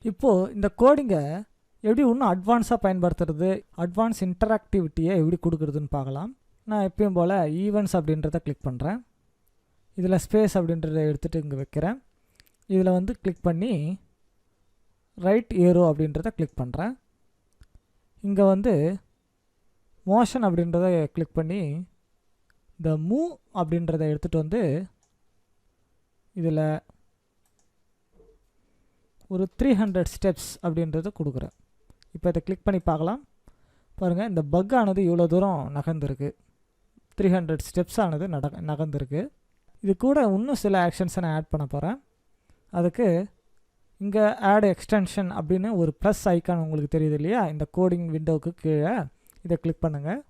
இப்போது இந்த கோடிங்கை எப்படி இன்னும் அட்வான்ஸாக பயன்படுத்துறது, அட்வான்ஸ் இன்டராக்டிவிட்டியை எப்படி கொடுக்குறதுன்னு பார்க்கலாம். நான் எப்பயும் போல் ஈவெண்ட்ஸ் அப்படின்றத கிளிக் பண்ணுறேன். இதில் ஸ்பேஸ் அப்படின்றத எடுத்துகிட்டு இங்கே வைக்கிறேன். இதில் வந்து கிளிக் பண்ணி ரைட் ஏரோ அப்படின்றத கிளிக் பண்ணுறேன். இங்கே வந்து மோஷன் அப்படின்றத கிளிக் பண்ணி இந்த மூவ் அப்படின்றத எடுத்துகிட்டு வந்து இதில் ஒரு 300 ஸ்டெப்ஸ் அப்படின்றத கொடுக்குறேன். இப்போ இதை கிளிக் பண்ணி பார்க்கலாம். பாருங்கள், இந்த பக் ஆனது இவ்வளோ தூரம் நகர்ந்துருக்கு. 300 ஸ்டெப்ஸ் ஆனது நகர்ந்துருக்கு. இது கூட இன்னும் சில ஆக்ஷன்ஸை நான் ஆட் பண்ண போகிறேன். அதுக்கு இங்கே ஆட் எக்ஸ்டென்ஷன் அப்படின்னு ஒரு ப்ளஸ் ஐக்கான் உங்களுக்கு தெரியுது இல்லையா, இந்த கோடிங் விண்டோவுக்கு கீழே இதை கிளிக் பண்ணுங்கள்.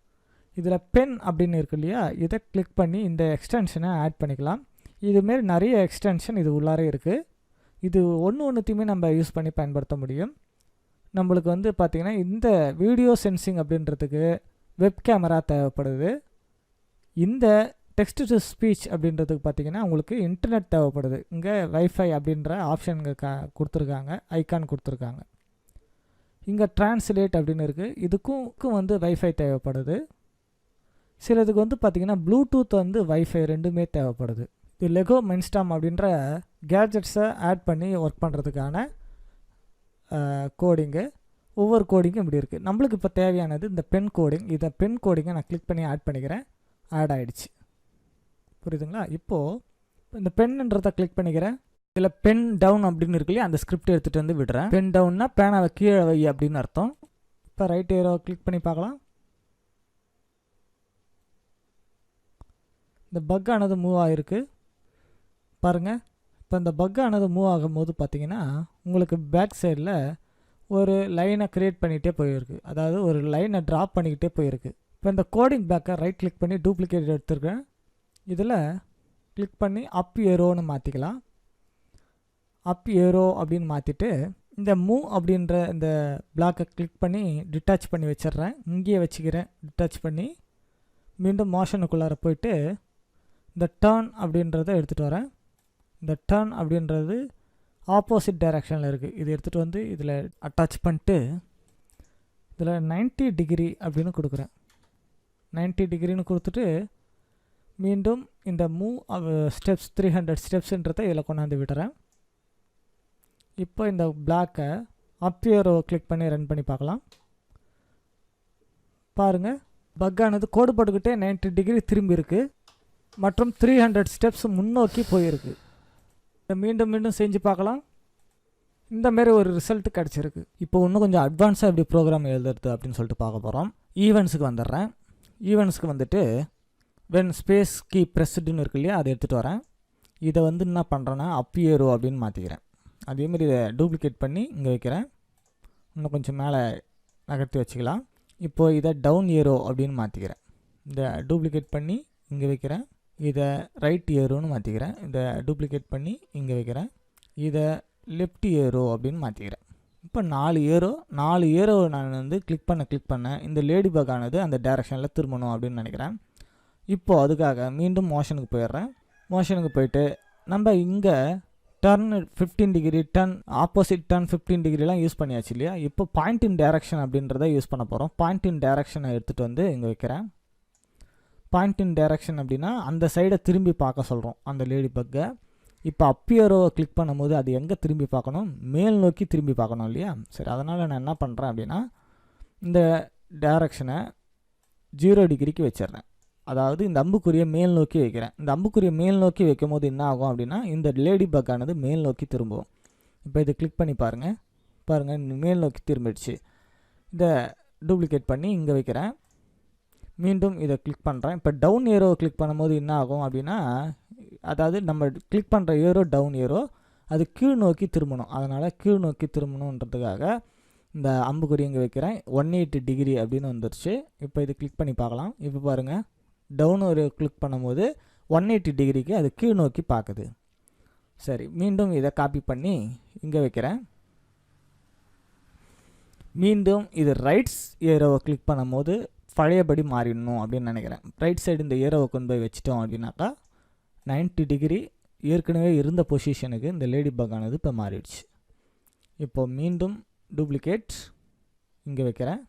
இதில் பென் அப்படின்னு இருக்கு இல்லையா, இதை கிளிக் பண்ணி இந்த எக்ஸ்டென்ஷனை ஆட் பண்ணிக்கலாம். இதுமாரி நிறைய எக்ஸ்டென்ஷன் இது உள்ளாரே இருக்குது. இது ஒன்றுத்தையுமே நம்ம யூஸ் பண்ணி பயன்படுத்த முடியும். நம்மளுக்கு வந்து பார்த்திங்கன்னா இந்த வீடியோ சென்சிங் அப்படின்றதுக்கு வெப் கேமரா தேவைப்படுது. இந்த டெக்ஸ்ட் டு ஸ்பீச் அப்படின்றதுக்கு பார்த்திங்கன்னா உங்களுக்கு இன்டர்நெட் தேவைப்படுது. இங்கே வைஃபை அப்படின்ற ஆப்ஷனுங்க கொடுத்துருக்காங்க, ஐக்கான் கொடுத்துருக்காங்க. இங்கே டிரான்ஸ்லேட் அப்படின்னு இருக்குது, இதுக்கும் வந்து வைஃபை தேவைப்படுது. சிலதுக்கு வந்து பார்த்திங்கன்னா ப்ளூடூத் வந்து வைஃபை ரெண்டுமே தேவைப்படுது. இது லெகோ மென்ஸ்டாம் அப்படின்ற கேஜெட்ஸை ஆட் பண்ணி ஒர்க் பண்ணுறதுக்கான கோடிங்கு. ஒவ்வொரு கோடிங்கும் இப்படி இருக்குது. நம்மளுக்கு இப்போ தேவையானது இந்த பென் கோடிங். இதை பென் கோடிங்கை நான் கிளிக் பண்ணி ஆட் பண்ணிக்கிறேன். ஆட் ஆகிடுச்சு, புரியுதுங்களா? இப்போது இந்த பென்ன்றதை கிளிக் பண்ணிக்கிறேன். இதில் பென் டவுன் அப்படின்னு இருக்கு இல்லையா, அந்த ஸ்கிரிப்ட் எடுத்துகிட்டு வந்து விடுறேன். பென் டவுன்னா பேனாவை கீழே வை அப்படின்னு அர்த்தம். இப்போ ரைட் ஏரோ கிளிக் பண்ணி பார்க்கலாம். இந்த பக் ஆனது மூவ் ஆகிருக்கு பாருங்கள். இப்போ இந்த பக் ஆனது மூவ் ஆகும்போது பார்த்தீங்கன்னா உங்களுக்கு பேக் சைடில் ஒரு லைனை க்ரியேட் பண்ணிகிட்டே போயிருக்கு, அதாவது ஒரு லைனை ட்ராப் பண்ணிக்கிட்டே போயிருக்கு. இப்போ இந்த கோடிங் பேக்கை ரைட் கிளிக் பண்ணி டூப்ளிகேட் எடுத்துருக்கேன். இதில் கிளிக் பண்ணி அப் ஏரோன்னு மாற்றிக்கலாம். அப் ஏரோ அப்படின்னு மாற்றிட்டு இந்த மூவ் அப்படின்ற இந்த பிளாக்கை கிளிக் பண்ணி டிட்டாச் பண்ணி வச்சிட்றேன். இங்கேயே வச்சுக்கிறேன். டிட்டாச் பண்ணி மீண்டும் மோஷனுக்குள்ளார போயிட்டு இந்த டர்ன் அப்படின்றத எடுத்துகிட்டு வரேன். இந்த டர்ன் அப்படின்றது ஆப்போசிட் டைரக்ஷனில் இருக்குது. இது எடுத்துகிட்டு வந்து இதில் அட்டாச் பண்ணிட்டு இதில் 90 டிகிரி அப்படின்னு கொடுக்குறேன். 90 டிகிரின்னு கொடுத்துட்டு மீண்டும் இந்த மூவ் ஸ்டெப்ஸ் 300 ஸ்டெப்ஸுன்றதை இதில் கொண்டாந்து விடுறேன். இப்போ இந்த பிளாக்கை அப் ஏரோ கிளிக் பண்ணி ரன் பண்ணி பார்க்கலாம். பாருங்கள், பக்கானது கோடு போட்டுக்கிட்டே 90 டிகிரி திரும்பி இருக்குது மற்றும் 300 ஸ்டெப்ஸ் முன்னோக்கி போயிருக்கு. மீண்டும் மீண்டும் செஞ்சு பார்க்கலாம். இந்தமாரி ஒரு ரிசல்ட் கிடச்சிருக்கு. இப்போ இன்னும் கொஞ்சம் அட்வான்ஸாக எப்படி ப்ரோக்ராம் எழுதுறது அப்படின்னு சொல்லிட்டு பார்க்க போகிறோம். ஈவெண்ட்ஸுக்கு வந்துடுறேன். ஈவெண்ட்ஸுக்கு வந்துட்டு வென் ஸ்பேஸ் கீ ப்ரெஸ்டுன்னு இருக்கு இல்லையா, அதை எடுத்துகிட்டு வரேன். இதை வந்து என்ன பண்ணுறேன்னா அப் ஏரோ அப்படின்னு மாற்றிக்கிறேன். அதேமாதிரி இதை டூப்ளிகேட் பண்ணி இங்கே வைக்கிறேன். இன்னும் கொஞ்சம் மேலே நகர்த்தி வச்சுக்கலாம். இப்போது இதை டவுன் ஏரோ அப்படின்னு மாற்றிக்கிறேன். இதை டூப்ளிகேட் பண்ணி இங்கே வைக்கிறேன். இதை ரைட் ஏரோன்னு மாற்றிக்கிறேன். இதை டூப்ளிகேட் பண்ணி இங்கே வைக்கிறேன். இதை லெஃப்ட் ஏரோ அப்படின்னு மாற்றிக்கிறேன். இப்போ 4 ஏரோ நான் வந்து கிளிக் பண்ண இந்த லேடி பக் ஆனது அந்த டைரெக்ஷனில் திரும்பணும் அப்படின்னு நினைக்கிறேன். இப்போது அதுக்காக மீண்டும் மோஷனுக்கு போயிடுறேன். மோஷனுக்கு போயிட்டு நம்ம இங்கே turn 15 degree, turn opposite turn 15 டிகிரிலாம் யூஸ் பண்ணியாச்சு இல்லையா. இப்போ பாயிண்ட் இன் டைரக்ஷன் அப்படின்றத யூஸ் பண்ண போகிறோம். பாயிண்ட் இன் டைரக்ஷனை எடுத்துகிட்டு வந்து இங்கே வைக்கிறேன். பாயிண்ட் இன் டைரக்ஷன் அப்படின்னா அந்த சைடை திரும்பி பார்க்க சொல்கிறோம் அந்த லேடி பக்கை. இப்போ அப் ஏரோவை கிளிக் பண்ணும்போது அது எங்கே திரும்பி பார்க்கணும், மேல் நோக்கி திரும்பி பார்க்கணும் இல்லையா. சரி, அதனால் நான் என்ன பண்ணுறேன் அப்படின்னா இந்த டைரக்ஷனை 0 டிகிரிக்கு வச்சிடுறேன். அதாவது இந்த அம்புக்குறியை மேல் நோக்கி வைக்கிறேன். இந்த அம்புக்குறியை மேல் நோக்கி வைக்கும் போது என்ன ஆகும் அப்படின்னா இந்த லேடி பக் ஆனது மேல் நோக்கி திரும்பும். இப்போ இதை கிளிக் பண்ணி பாருங்கள் மேல் நோக்கி திரும்பிடுச்சு. இதை டூப்ளிகேட் பண்ணி இங்கே வைக்கிறேன். மீண்டும் இதை கிளிக் பண்ணுறேன். இப்போ டவுன் ஏரோ கிளிக் பண்ணும்போது என்ன ஆகும் அப்படின்னா, அதாவது நம்ம கிளிக் பண்ணுற ஏரோ டவுன் ஏரோ அது கீழ் நோக்கி திரும்பணும். அதனால் கீழ் நோக்கி திரும்பணுன்றதுக்காக இந்த அம்புக்குறி இங்கே வைக்கிறேன். 180 டிகிரி அப்படின்னு வந்துருச்சு. இப்போ இது கிளிக் பண்ணி பார்க்கலாம். இப்போ பாருங்கள், டவுன் ஏரோ கிளிக் பண்ணும்போது 180 டிகிரிக்கு அது கீழ் நோக்கி பார்க்குது. சரி, மீண்டும் இதை காப்பி பண்ணி இங்கே வைக்கிறேன். மீண்டும் இது ரைட்ஸ் ஏரோவை கிளிக் பண்ணும்போது பழையபடி மாறிடணும் அப்படின்னு நினைக்கிறேன். ரைட் சைடு இந்த ஏரோவை கொண்டு போய் வச்சிட்டோம் அப்படின்னாக்கா 90 டிகிரி ஏற்கனவே இருந்த பொசிஷனுக்கு இந்த லேடி பக் ஆனது இப்போ மாறிடுச்சு. இப்போ மீண்டும் டூப்ளிகேட் இங்கே வைக்கிறேன்.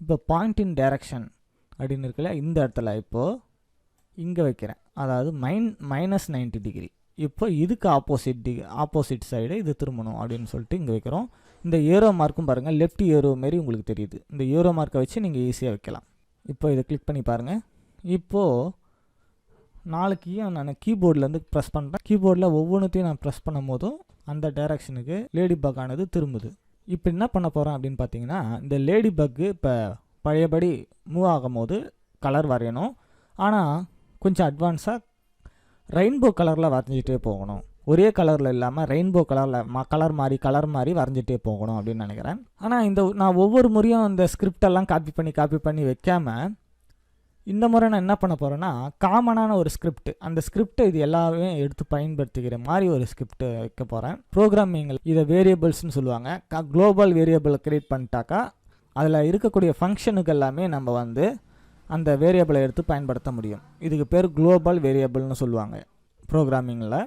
இப்போ பாயிண்ட் இன் டைரக்ஷன் அப்படின்னு இருக்குல்ல, இந்த இடத்துல இப்போது இங்கே வைக்கிறேன். அதாவது -90 டிகிரி. இப்போ இதுக்கு ஆப்போசிட் சைடு இது திரும்பணும் அப்படின்னு சொல்லிட்டு இங்கே வைக்கிறோம். இந்த ஏரோ மார்க்கும் பாருங்கள், லெஃப்ட் ஏரோ மாரி உங்களுக்கு தெரியுது. இந்த ஏரோ மார்க்கை வச்சு நீங்கள் ஈஸியாக வைக்கலாம். இப்போ இதை கிளிக் பண்ணி பாருங்கள். இப்போது 4 கீயும் நான் கீபோர்ட்லேருந்து ப்ரெஸ் பண்ணுறேன். கீபோர்டில் ஒவ்வொன்றுத்தையும் நான் ப்ரெஸ் பண்ணும் போதும் அந்த டைரக்ஷனுக்கு லேடி பக் ஆனது திரும்புது. இப்போ என்ன பண்ண போகிறேன் அப்படின்னு பார்த்தீங்கன்னா, இந்த லேடி பக்கு இப்போ பழையபடி மூவ் ஆகும் போது கலர் வரையணும். ஆனால் கொஞ்சம் அட்வான்ஸாக ரெயின்போ கலரில் வரைஞ்சிட்டே போகணும். ஒரே கலரில் இல்லாமல் ரெயின்போ கலரில் கலர் மாதிரி வரைஞ்சிட்டே போகணும் அப்படின்னு நினைக்கிறேன். ஆனால் நான் ஒவ்வொரு முறையும் இந்த ஸ்கிரிப்டெல்லாம் காப்பி பண்ணி வைக்காமல் இந்த முறை நான் என்ன பண்ண போகிறேன்னா, காமனான ஒரு ஸ்கிரிப்ட், அந்த ஸ்கிரிப்டை இது எல்லாமே எடுத்து பயன்படுத்திக்கிற மாதிரி ஒரு ஸ்கிரிப்ட் வைக்க போகிறேன். ப்ரோக்ராமிங்கில் இதை வேரியபிள்ஸ்னு சொல்லுவாங்க. குளோபல் வேரியபிளை க்ரியேட் பண்ணிட்டாக்கா அதில் இருக்கக்கூடிய ஃபங்க்ஷனுக்கு எல்லாமே நம்ம வந்து அந்த வேரியபிளை எடுத்து பயன்படுத்த முடியும். இதுக்கு பேர் குளோபல் வேரியபிள்னு சொல்லுவாங்க ப்ரோக்ராமிங்கில்.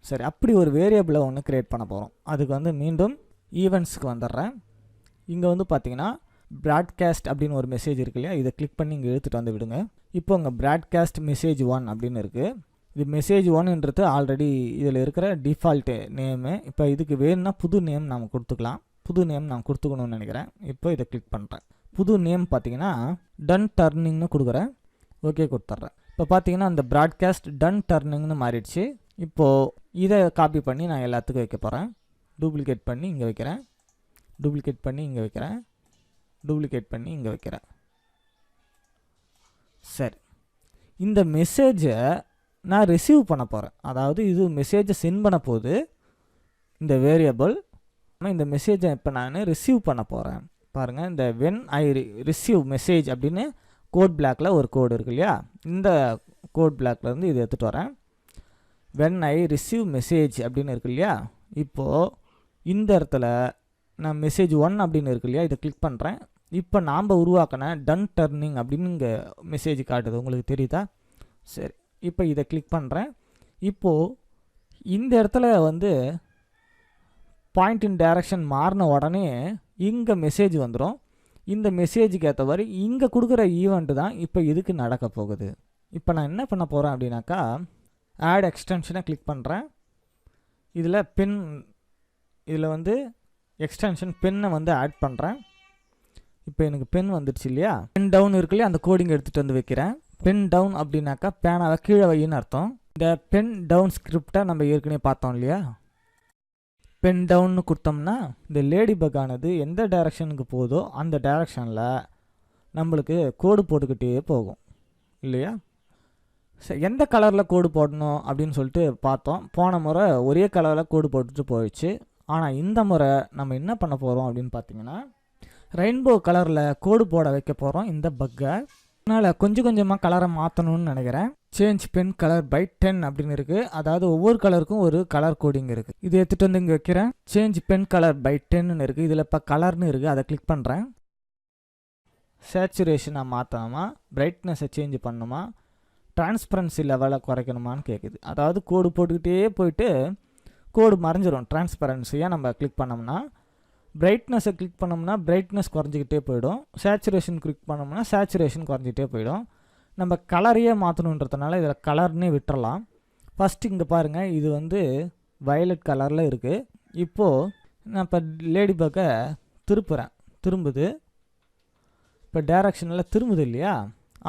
சரி, அப்படி ஒரு வேரியபிளை ஒன்று க்ரியேட் பண்ண போகிறோம். அதுக்கு வந்து மீண்டும் ஈவெண்ட்ஸ்க்கு வந்துடுறேன். இங்கே வந்து பார்த்தீங்கன்னா ப்ராட்காஸ்ட் அப்படின்னு ஒரு மெசேஜ் இருக்கு இல்லையா, இதை கிளிக் பண்ணி இங்கே எடுத்துகிட்டு வந்து விடுங்க. இப்போ உங்கள் ப்ராட்காஸ்ட் மெசேஜ் 1 அப்படின்னு இருக்குது. இது மெசேஜ் 1ன்றது ஆல்ரெடி இதில் இருக்கிற டிஃபால்ட்டு நேமு. இப்போ இதுக்கு வேணும்னா புது நேம் நாம் கொடுத்துக்கலாம். புது நேம் நான் கொடுத்துக்கணும்னு நினைக்கிறேன். இப்போ இதை கிளிக் பண்ணுறேன். புது நேம் பார்த்தீங்கன்னா டன் டர்னிங்னு கொடுக்குறேன். ஓகே கொடுத்துட்றேன். இப்போ பார்த்தீங்கன்னா அந்த ப்ராட்காஸ்ட் டன் டர்னிங்னு மாறிடுச்சு. இப்போது இதை காப்பி பண்ணி நான் எல்லாத்துக்கும் வைக்க போகிறேன். டூப்ளிகேட் பண்ணி இங்கே வைக்கிறேன். டூப்ளிகேட் பண்ணி இங்கே வைக்கிறேன். டூப்ளிகேட் பண்ணி இங்கே வைக்கிறேன். சரி, இந்த மெசேஜை நான் ரிசீவ் பண்ண போகிறேன். அதாவது இது மெசேஜை சென்ட் பண்ண போது இந்த வேரியபிள், இந்த மெசேஜை இப்போ நான் ரிசீவ் பண்ண போகிறேன். பாருங்கள், இந்த வென் ஐ ரிசீவ் மெசேஜ் அப்படின்னு கோட் பிளாக்கில் ஒரு கோடு இருக்கு இல்லையா, இந்த கோட் பிளாக்லேருந்து இது எடுத்துகிட்டு வரேன். வென் ஐ ரிசீவ் மெசேஜ் அப்படின்னு இருக்கு இல்லையா, இப்போது இந்த இடத்துல நான் மெசேஜ் 1 அப்படின்னு இருக்கு இல்லையா, இதை கிளிக் பண்ணுறேன். இப்போ நாம் உருவாக்கின டன் டர்னிங் அப்படின்னு இங்கே மெசேஜ் காட்டுது, உங்களுக்கு தெரியுதா? சரி, இப்போ இதை கிளிக் பண்ணுறேன். இப்போது இந்த இடத்துல வந்து பாயிண்ட் இன் டைரக்ஷன் மாறின உடனே இங்கே மெசேஜ் வந்துடும். இந்த மெசேஜுக்கு ஏற்ற மாதிரி இங்கே கொடுக்குற ஈவெண்ட்டு தான் இப்போ இதுக்கு நடக்க போகுது. இப்போ நான் என்ன பண்ண போகிறேன் அப்படின்னாக்கா, ஆட் எக்ஸ்டென்ஷனை கிளிக் பண்ணுறேன். இதில் வந்து எக்ஸ்டென்ஷன் பென்னை வந்து ஆட் பண்ணுறேன். இப்போ எனக்கு பென் வந்துடுச்சு இல்லையா, பென் டவுன் இருக்கு இல்லையா, அந்த கோடிங் எடுத்துகிட்டு வந்து வைக்கிறேன். பென் டவுன் அப்படின்னாக்கா பேனாவை கீழே வையின்னு அர்த்தம். இந்த பென் டவுன் ஸ்கிரிப்டை நம்ம ஏற்கனவே பார்த்தோம் இல்லையா, பென் டவுன்னு கொடுத்தோம்னா இந்த லேடி பக் ஆனது எந்த டைரக்ஷனுக்கு போதோ அந்த டைரக்ஷனில் நம்மளுக்கு கோடு போட்டுக்கிட்டே போகும் இல்லையா. எந்த கலரில் கோடு போடணும் அப்படின்னு சொல்லிட்டு பார்த்தோம். போன முறை ஒரே கலரில் கோடு போட்டுட்டு போயிடுச்சு. ஆனால் இந்த முறை நம்ம என்ன பண்ண போகிறோம் அப்படின்னு பார்த்தீங்கன்னா, ரெயின்போ கலரில் கோடு போட வைக்க போகிறோம் இந்த பக்கை. அதனால் கொஞ்சம் கொஞ்சமாக கலரை மாற்றணும்னு நினைக்கிறேன். சேஞ்ச் பென் கலர் பை 10 அப்படின்னு இருக்குது. அதாவது ஒவ்வொரு கலருக்கும் ஒரு கலர் கோடிங் இருக்குது. இது எடுத்துகிட்டு வந்து இங்கே வைக்கிறேன். சேஞ்ச் பென் கலர் பை 10ன்னு இருக்குது. இதில் இப்போ கலர்னு இருக்குது, அதை கிளிக் பண்ணுறேன். சேச்சுரேஷனை மாற்றணுமா, பிரைட்னஸை சேஞ்ச் பண்ணணுமா, டிரான்ஸ்பரன்சி லெவலை குறைக்கணுமான்னு கேட்குது. அதாவது கோடு போட்டுக்கிட்டே போயிட்டு கோடு மறைஞ்சிரும். டிரான்ஸ்பரன்சியாக நம்ம கிளிக் பண்ணோம்னா, பிரைட்னஸை கிளிக் பண்ணோம்னா பிரைட்னஸ் குறைஞ்சிக்கிட்டே போயிடும். சேச்சுரேஷன் கிளிக் பண்ணோம்னா சேச்சுரேஷன் குறைஞ்சிட்டே போயிடும். நம்ம கலரையே மாற்றணுன்றதுனால இதில் கலர்னே விட்டுறலாம். ஃபஸ்ட்டு இங்கே பாருங்கள், இது வந்து வயலட் கலரில் இருக்குது. இப்போது நான் இப்போ லேடி பக்கை திரும்புது. இப்போ டைரக்ஷனில் திரும்புது இல்லையா,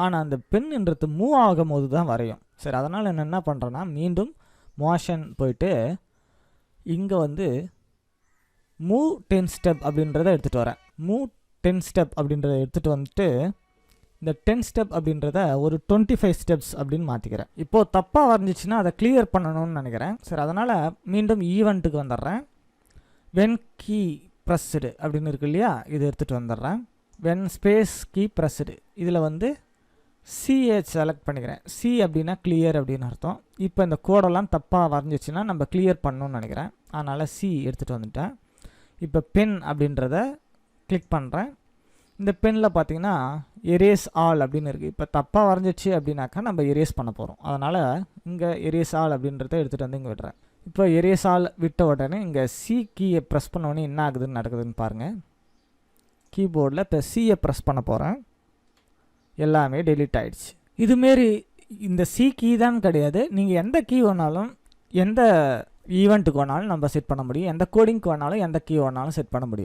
ஆனால் அந்த பென்ன்றது மூவ் ஆகும் போது தான் வரையும். சரி, அதனால் நான் என்ன பண்ணுறேன்னா, மீண்டும் மோஷன் போயிட்டு இங்கே வந்து மூவ் 10 ஸ்டெப் அப்படின்றத எடுத்துகிட்டு வரேன். மூவ் 10 ஸ்டெப் அப்படின்றத எடுத்துகிட்டு வந்துட்டு இந்த 10 ஸ்டெப் அப்படின்றத ஒரு 25 ஸ்டெப்ஸ் அப்படின்னு மாற்றிக்கிறேன். இப்போது தப்பாக வரைஞ்சிச்சின்னா அதை கிளியர் பண்ணணும்னு நினைக்கிறேன். சரி, அதனால் மீண்டும் ஈவெண்ட்டுக்கு வந்துடுறேன். வென் கீ ப்ரெஸ்டு அப்படின்னு இருக்கு இல்லையா, இது எடுத்துகிட்டு வந்துடுறேன். வென் ஸ்பேஸ் கீ ப்ரெஸ்டு, இதில் வந்து சிஏ செலக்ட் பண்ணிக்கிறேன். சி அப்படின்னா கிளியர் அப்படின்னு அர்த்தம். இப்போ இந்த கோடெல்லாம் தப்பாக வரைஞ்சிச்சின்னா நம்ம கிளியர் பண்ணணும்னு நினைக்கிறேன். அதனால் சி எடுத்துகிட்டு வந்துட்டேன். இப்போ பென் அப்படின்றத கிளிக் பண்ணுறேன். இந்த பெனில் பார்த்தீங்கன்னா எரேஸ் ஆல் அப்படின்னு இருக்குது. இப்போ தப்பாக வரைஞ்சிச்சு அப்படின்னாக்கா நம்ம எரேஸ் பண்ண போகிறோம். அதனால் இங்கே எரேஸ் ஆல் அப்படின்றத எடுத்துகிட்டு வந்து இங்கே விடுறேன். இப்போ எரேஸ் ஆல் விட்ட உடனே இங்கே சி கீயை ப்ரெஸ் பண்ண உடனே என்ன ஆகுதுன்னு நடக்குதுன்னு பாருங்கள். கீபோர்டில் இப்போ சியை ப்ரெஸ் பண்ண போகிறேன், எல்லாமே டெலீட் ஆகிடுச்சு. இதுமாரி இந்த சி கீ தான் கிடையாது, நீங்கள் எந்த கீ வேணாலும் எந்த ஈவெண்ட்டுக்கு வேணாலும் நம்ம செட் பண்ண முடியும், எந்த கோடிங்க்கு வேணாலும் எந்த கீ வேணாலும் செட் பண்ண முடியும்.